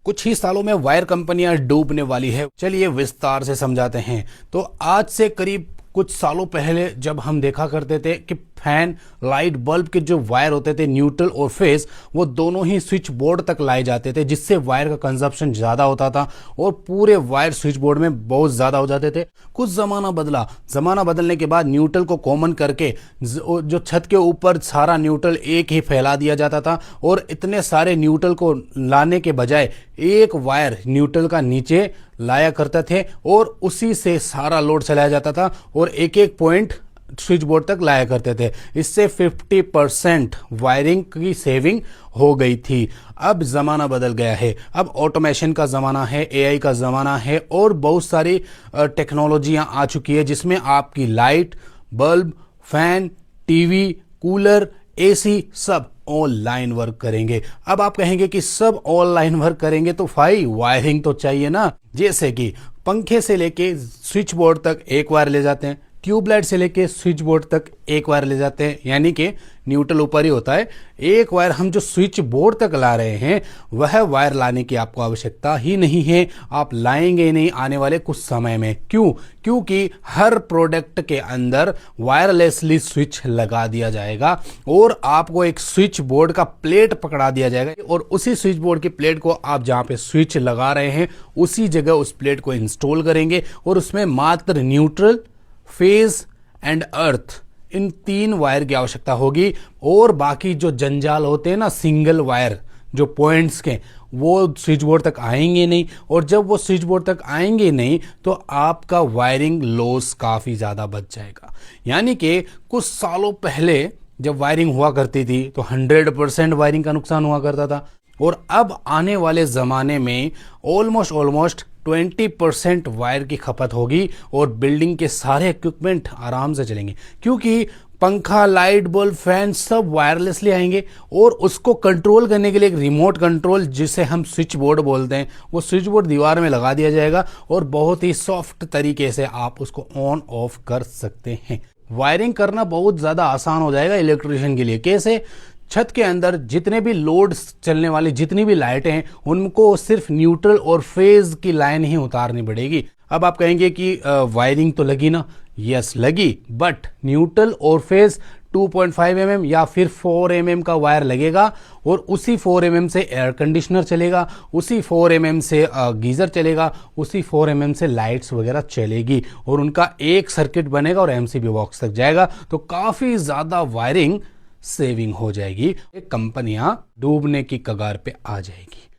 कुछ ही सालों में वायर कंपनियां डूबने वाली है। चलिए विस्तार से समझाते हैं। तो आज से करीब कुछ सालों पहले जब हम देखा करते थे कि फैन, लाइट, बल्ब के जो वायर होते थे न्यूट्रल और फेस, वो दोनों ही स्विच बोर्ड तक लाए जाते थे, जिससे वायर का कंजप्शन ज़्यादा होता था और पूरे वायर स्विच बोर्ड में बहुत ज़्यादा हो जाते थे। कुछ ज़माना बदला। ज़माना बदलने के बाद न्यूट्रल को कॉमन करके जो छत के ऊपर सारा न्यूट्रल एक ही फैला दिया जाता था और इतने सारे न्यूट्रल को लाने के बजाय एक वायर न्यूट्रल का नीचे लाया करते थे और उसी से सारा लोड चलाया जाता था और एक एक पॉइंट स्विच बोर्ड तक लाया करते थे। इससे 50% वायरिंग की सेविंग हो गई थी। अब ज़माना बदल गया है। अब ऑटोमेशन का ज़माना है, एआई का ज़माना है और बहुत सारी टेक्नोलॉजियाँ आ चुकी है जिसमें आपकी light, bulb, fan, TV, cooler, AC सब ऑनलाइन वर्क करेंगे। अब आप कहेंगे कि सब ऑनलाइन वर्क करेंगे तो भाई वायरिंग तो चाहिए ना। जैसे कि पंखे से लेके स्विच बोर्ड तक एक वायर ले जाते हैं, ट्यूबलाइट से लेके स्विच बोर्ड तक एक वायर ले जाते हैं, यानी कि न्यूट्रल ऊपर ही होता है। एक वायर हम जो स्विच बोर्ड तक ला रहे हैं वह वायर लाने की आपको आवश्यकता ही नहीं है। आप लाएंगे नहीं आने वाले कुछ समय में। क्यों? क्योंकि हर प्रोडक्ट के अंदर वायरलेसली स्विच लगा दिया जाएगा और आपको एक स्विच बोर्ड का प्लेट पकड़ा दिया जाएगा और उसी स्विच बोर्ड की प्लेट को आप जहां पे स्विच लगा रहे हैं उसी जगह उस प्लेट को इंस्टॉल करेंगे और उसमें मात्र neutral, phase and earth, in 3 wire की आवश्यकता होगी और बाकी जो जंजाल होते हैं ना, सिंगल वायर जो पॉइंट्स के, वो स्विच बोर्ड तक आएंगे नहीं। और जब वो स्विच बोर्ड तक आएंगे नहीं तो आपका वायरिंग लॉस काफ़ी ज़्यादा बच जाएगा। यानी कि कुछ सालों पहले जब वायरिंग हुआ करती थी तो 100% वायरिंग का नुकसान हुआ करता था और अब आने वाले ज़माने में ऑलमोस्ट 20% वायर की खपत होगी और बिल्डिंग के सारे इक्विपमेंट आराम से चलेंगे, क्योंकि पंखा, लाइट, बल्ब, फैन सब वायरलेसली आएंगे और उसको कंट्रोल करने के लिए एक रिमोट कंट्रोल जिसे हम स्विच बोर्ड बोलते हैं, वो स्विच बोर्ड दीवार में लगा दिया जाएगा और बहुत ही सॉफ्ट तरीके से आप उसको ऑन ऑफ कर सकते हैं। वायरिंग करना बहुत ज़्यादा आसान हो जाएगा इलेक्ट्रिशियन के लिए। कैसे? छत के अंदर जितने भी लोड चलने वाली जितनी भी लाइटें हैं उनको सिर्फ न्यूट्रल और फेज की लाइन ही उतारनी पड़ेगी। अब आप कहेंगे कि वायरिंग तो लगी ना। यस लगी, बट न्यूट्रल और फेज 2.5 mm या फिर 4 mm का वायर लगेगा और उसी 4 mm से एयर कंडीशनर चलेगा, उसी 4 mm से गीज़र चलेगा, उसी 4 mm से लाइट्स वगैरह चलेगी और उनका एक सर्किट बनेगा और एमसीबी बॉक्स तक जाएगा। तो काफ़ी ज़्यादा वायरिंग सेविंग हो जाएगी। कंपनियां डूबने की कगार पे आ जाएगी।